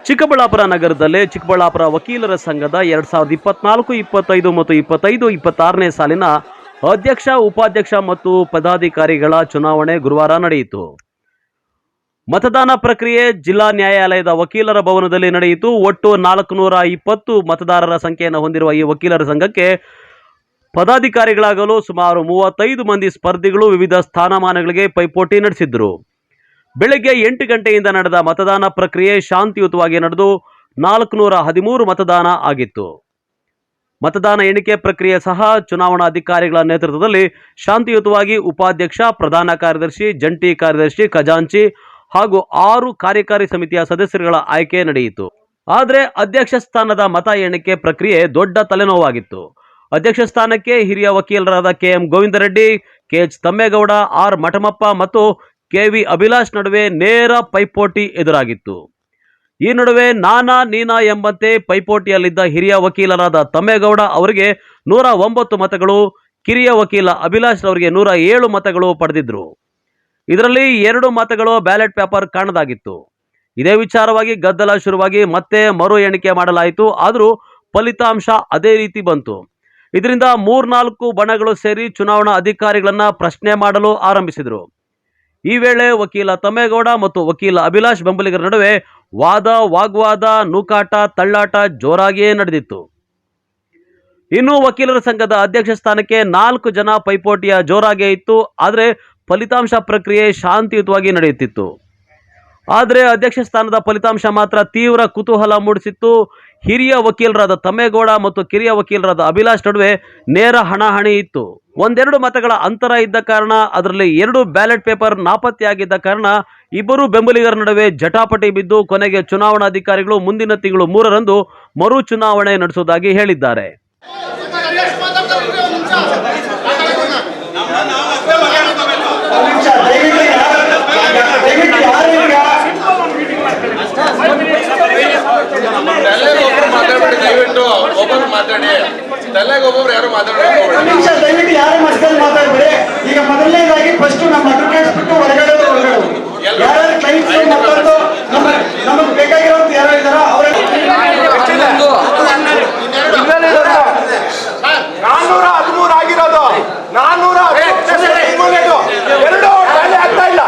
ಚಿಕ್ಕಬಳ್ಳಾಪುರ ನಗರದಲ್ಲಿ ಚಿಕ್ಕಬಳ್ಳಾಪುರ ವಕೀಲರ ಸಂಘದ 2024, 25 ಮತ್ತು 26ನೇ ಸಾಲಿನ ಅಧ್ಯಕ್ಷ, ಉಪಾಧ್ಯಕ್ಷ ಮತ್ತು ಪದಾಧಿಕಾರಿಗಳ ಚುನಾವಣೆ ಗುರುವಾರ ನಡೆಯಿತು. ಮತದಾನ ಪ್ರಕ್ರಿಯೆ ಜಿಲ್ಲಾ ನ್ಯಾಯಾಲಯದ ವಕೀಲರ ಭವನದಲ್ಲಿ ನಡೆಯಿತು. ಒಟ್ಟು 420 ಮತದಾರರ ಸಂಖ್ಯೆಯನ್ನು ಹೊಂದಿರುವ ಈ ವಕೀಲರ ಸಂಘಕ್ಕೆ ಪದಾಧಿಕಾರಿಗಳಾಗಲು ಸುಮಾರು 35 ಮಂದಿ ಸ್ಪರ್ಧಿಗಳು ವಿವಿಧ ಸ್ಥಾನಮಾನಗಳಿಗೆ ಪೈಪೋಟಿ ನಡೆಸಿದ್ರು. ಬೆಳಗ್ಗೆ 8 ಗಂಟೆಯಿಂದ ನಡೆದ ಮತದಾನ ಪ್ರಕ್ರಿಯೆ ಶಾಂತಿಯುತವಾಗಿ ನಡೆದು 413 ಮತದಾನ ಆಗಿತ್ತು. ಮತದಾನ ಎಣಿಕೆ ಪ್ರಕ್ರಿಯೆ ಸಹ ಚುನಾವಣಾಧಿಕಾರಿಗಳ ನೇತೃತ್ವದಲ್ಲಿ ಶಾಂತಿಯುತವಾಗಿ ಉಪಾಧ್ಯಕ್ಷ, ಪ್ರಧಾನ ಕಾರ್ಯದರ್ಶಿ, ಜಂಟಿ ಕಾರ್ಯದರ್ಶಿ, ಖಜಾಂಚಿ ಹಾಗೂ 6 ಕಾರ್ಯಕಾರಿ ಸಮಿತಿಯ ಸದಸ್ಯರುಗಳ ಆಯ್ಕೆ ನಡೆಯಿತು. ಆದರೆ ಅಧ್ಯಕ್ಷ ಸ್ಥಾನದ ಮತ ಎಣಿಕೆ ಪ್ರಕ್ರಿಯೆ ದೊಡ್ಡ ತಲೆನೋವಾಗಿತ್ತು. ಅಧ್ಯಕ್ಷ ಸ್ಥಾನಕ್ಕೆ ಹಿರಿಯ ವಕೀಲರಾದ KM Govindareddy, KH Thammegowda, R Mathamappa ಮತ್ತು KV ಅಭಿಲಾಷ್ ನಡುವೆ ನೇರ ಪೈಪೋಟಿ ಎದುರಾಗಿತ್ತು. ಈ ನಡುವೆ ನಾನಾ ನೀನಾ ಎಂಬಂತೆ ಪೈಪೋಟಿಯಲ್ಲಿದ್ದ ಹಿರಿಯ ವಕೀಲರಾದ ತಮ್ಮೇಗೌಡ ಅವರಿಗೆ 109 ಮತಗಳು, ಕಿರಿಯ ವಕೀಲ ಅಭಿಲಾಷ್ ಅವರಿಗೆ 107 ಮತಗಳು ಪಡೆದಿದ್ರು. ಇದರಲ್ಲಿ 2 ಮತಗಳು ಬ್ಯಾಲೆಟ್ ಪೇಪರ್ ಕಾಣದಾಗಿತ್ತು. ಇದೇ ವಿಚಾರವಾಗಿ ಗದ್ದಲ ಶುರುವಾಗಿ ಮತ್ತೆ ಮರು ಎಣಿಕೆ ಮಾಡಲಾಯಿತು. ಆದರೂ ಫಲಿತಾಂಶ ಅದೇ ರೀತಿ ಬಂತು. ಇದರಿಂದ 3-4 ಬಣಗಳು ಸೇರಿ ಚುನಾವಣಾ ಅಧಿಕಾರಿಗಳನ್ನ ಪ್ರಶ್ನೆ ಮಾಡಲು ಆರಂಭಿಸಿದರು. ಈ ವೇಳೆ ವಕೀಲ ತಮ್ಮೇಗೌಡ ಮತ್ತು ವಕೀಲ ಅಭಿಲಾಷ್ ಬೆಂಬಲಿಗರ ನಡುವೆ ವಾಗ್ವಾದ, ನೂಕಾಟ, ತಳ್ಳಾಟ ಜೋರಾಗಿಯೇ ನಡೆದಿತ್ತು. ಇನ್ನು ವಕೀಲರ ಸಂಘದ ಅಧ್ಯಕ್ಷ ಸ್ಥಾನಕ್ಕೆ 4 ಜನ ಪೈಪೋಟಿಯ ಜೋರಾಗೇ ಇತ್ತು. ಆದರೆ ಫಲಿತಾಂಶ ಪ್ರಕ್ರಿಯೆ ಶಾಂತಿಯುತವಾಗಿ ನಡೆಯುತ್ತಿತ್ತು. ಆದರೆ ಅಧ್ಯಕ್ಷ ಸ್ಥಾನದ ಫಲಿತಾಂಶ ಮಾತ್ರ ತೀವ್ರ ಕುತೂಹಲ ಮೂಡಿಸಿತ್ತು. ಹಿರಿಯ ವಕೀಲರಾದ ತಮ್ಮೇಗೌಡ ಮತ್ತು ಕಿರಿಯ ವಕೀಲರಾದ ಅಭಿಲಾಷ್ ನಡುವೆ ನೇರ ಹಣಾಹಣಿ ಇತ್ತು. 1-2 ಮತಗಳ ಅಂತರ ಇದ್ದ ಕಾರಣ, ಅದರಲ್ಲಿ 2 ಬ್ಯಾಲೆಟ್ ಪೇಪರ್ ನಾಪತ್ತೆಯಾಗಿದ್ದ ಕಾರಣ ಇಬ್ಬರು ಬೆಂಬಲಿಗರ ನಡುವೆ ಜಟಾಪಟಿ ಬಿದ್ದು ಕೊನೆಗೆ ಚುನಾವಣಾಧಿಕಾರಿಗಳು ಮುಂದಿನ ತಿಂಗಳು 3ರಂದು ಮರು ಚುನಾವಣೆ ನಡೆಸುವುದಾಗಿ ಹೇಳಿದ್ದಾರೆ. ದಯವಿಟ್ಟು ಒಬ್ಬರು ಮಾತಾಡಿ, ಒಬ್ಬೊಬ್ರು ಯಾರು ದಯವಿಟ್ಟು ಯಾರು ಮಧ್ಯದಲ್ಲಿ ಮಾತಾಡ್ಬೇಡಿ. ಈಗ ಮೊದಲನೇದಾಗಿ ಫಸ್ಟ್ ನಮ್ಮ ಅಡ್ವೊಕೇಟ್ಸ್ ಬಿಟ್ಟು ಹೊರಗಡೆ ಯಾರು ಕ್ಲೈಂಟ್ಸ್ ಮತ್ತೊಂದು ನಮಗೆ ಬೇಕಾಗಿರೋದು ಯಾರು ಇದ್ದಾರೋ ಅವರೇ 413 ಆಗಿರೋದು 400 ಎರಡು ಆಗ್ತಾ ಇಲ್ಲ.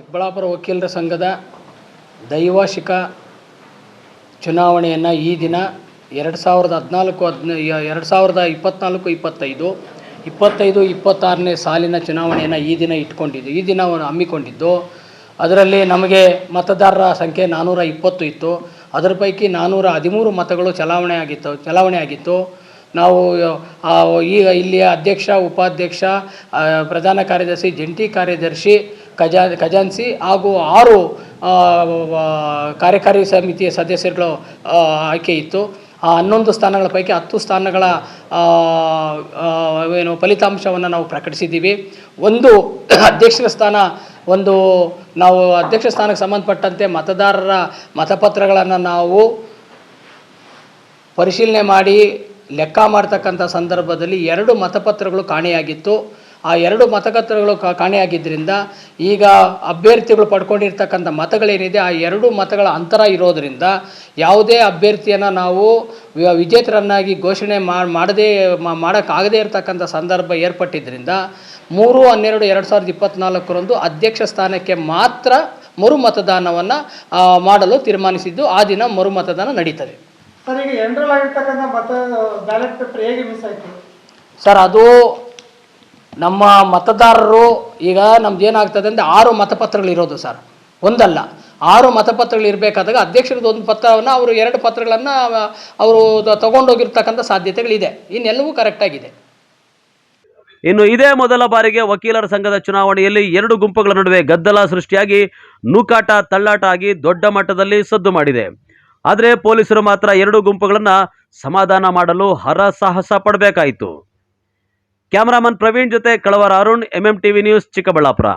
ಚಿಕ್ಕಬಳ್ಳಾಪುರ ವಕೀಲರ ಸಂಘದ ದೈವಾರ್ಷಿಕ ಚುನಾವಣೆಯನ್ನು ಈ ದಿನ 2024-25 ಸಾಲಿನ ಚುನಾವಣೆಯನ್ನು ಈ ದಿನ ಈ ದಿನ ಹಮ್ಮಿಕೊಂಡಿದ್ದು. ಅದರಲ್ಲಿ ನಮಗೆ ಮತದಾರರ ಸಂಖ್ಯೆ 420 ಇತ್ತು. ಅದರ ಪೈಕಿ 413 ಮತಗಳು ಚಲಾವಣೆ ಆಗಿತ್ತು. ನಾವು ಈಗ ಇಲ್ಲಿಯ ಅಧ್ಯಕ್ಷ, ಉಪಾಧ್ಯಕ್ಷ, ಪ್ರಧಾನ ಕಾರ್ಯದರ್ಶಿ, ಜಂಟಿ ಕಾರ್ಯದರ್ಶಿ, ಖಜಾನ್ಸಿ ಹಾಗೂ 6 ಕಾರ್ಯಕಾರಿ ಸಮಿತಿಯ ಸದಸ್ಯರುಗಳು ಆಯ್ಕೆ ಇತ್ತು. ಆ 11 ಸ್ಥಾನಗಳ ಪೈಕಿ 10 ಸ್ಥಾನಗಳ ಫಲಿತಾಂಶವನ್ನು ನಾವು ಪ್ರಕಟಿಸಿದ್ದೀವಿ. ಒಂದು ಅಧ್ಯಕ್ಷರ ಸ್ಥಾನ, ನಾವು ಅಧ್ಯಕ್ಷ ಸ್ಥಾನಕ್ಕೆ ಸಂಬಂಧಪಟ್ಟಂತೆ ಮತದಾರರ ಮತಪತ್ರಗಳನ್ನು ನಾವು ಪರಿಶೀಲನೆ ಮಾಡಿ ಲೆಕ್ಕ ಮಾಡ್ತಕ್ಕಂಥ ಸಂದರ್ಭದಲ್ಲಿ 2 ಮತಪತ್ರಗಳು ಕಾಣೆಯಾಗಿತ್ತು. ಆ 2 ಮತಪತ್ರಗಳು ಕಾಣೆಯಾಗಿದ್ದರಿಂದ ಈಗ ಅಭ್ಯರ್ಥಿಗಳು ಪಡ್ಕೊಂಡಿರ್ತಕ್ಕಂಥ ಮತಗಳೇನಿದೆ ಆ 2 ಮತಗಳ ಅಂತರ ಇರೋದರಿಂದ ಯಾವುದೇ ಅಭ್ಯರ್ಥಿಯನ್ನು ನಾವು ವಿಜೇತರನ್ನಾಗಿ ಘೋಷಣೆ ಮಾಡೋಕ್ಕಾಗದೇ ಇರತಕ್ಕಂಥ ಸಂದರ್ಭ ಏರ್ಪಟ್ಟಿದ್ದರಿಂದ 3/12/2024 ಅಧ್ಯಕ್ಷ ಸ್ಥಾನಕ್ಕೆ ಮಾತ್ರ ಮರು ಮತದಾನವನ್ನು ಮಾಡಲು ತೀರ್ಮಾನಿಸಿದ್ದು. ಆ ದಿನ ಮರು ಮತದಾನ ನಡೀತದೆ. ಸರ್, ಈಗ ಎಂಟ್ರಲ್ ಆಗಿರ್ತಕ್ಕಂಥ ಬ್ಯಾಲೆಟ್ ಪೇಪರ್ ಹೇಗೆ ಮಿಸ್ ಆಯಿತು ಸರ್? ಅದು ನಮ್ಮ ಮತದಾರರು ಈಗ ನಮ್ದು ಏನಾಗ್ತದೆ ಅಂದರೆ 6 ಮತಪತ್ರಗಳಿರೋದು ಸರ್, ಒಂದಲ್ಲ 6 ಮತಪತ್ರಗಳಿರಬೇಕಾದಾಗ ಅಧ್ಯಕ್ಷರದ್ದು ಒಂದು ಪತ್ರವನ್ನು ಅವರು 2 ಪತ್ರಗಳನ್ನು ಅವರು ತಗೊಂಡೋಗಿರ್ತಕ್ಕಂಥ ಸಾಧ್ಯತೆಗಳಿದೆ. ಇನ್ನೆಲ್ಲವೂ ಕರೆಕ್ಟಾಗಿದೆ. ಇನ್ನು ಇದೇ ಮೊದಲ ಬಾರಿಗೆ ವಕೀಲರ ಸಂಘದ ಚುನಾವಣೆಯಲ್ಲಿ 2 ಗುಂಪುಗಳ ನಡುವೆ ಗದ್ದಲ ಸೃಷ್ಟಿಯಾಗಿ ನೂಕಾಟ, ತಳ್ಳಾಟ ಆಗಿ ದೊಡ್ಡ ಮಟ್ಟದಲ್ಲಿ ಸದ್ದು ಮಾಡಿದೆ. ಆದರೆ ಪೊಲೀಸರು ಮಾತ್ರ 2 ಗುಂಪುಗಳನ್ನು ಸಮಾಧಾನ ಮಾಡಲು ಹರಸಾಹಸ ಪಡಬೇಕಾಯಿತು. ಕ್ಯಾಮರಾಮನ್ ಪ್ರವೀಣ್ ಜೊತೆ ಕಳವರ ಅರುಣ್, MMTV ನ್ಯೂಸ್, ಚಿಕ್ಕಬಳ್ಳಾಪುರ.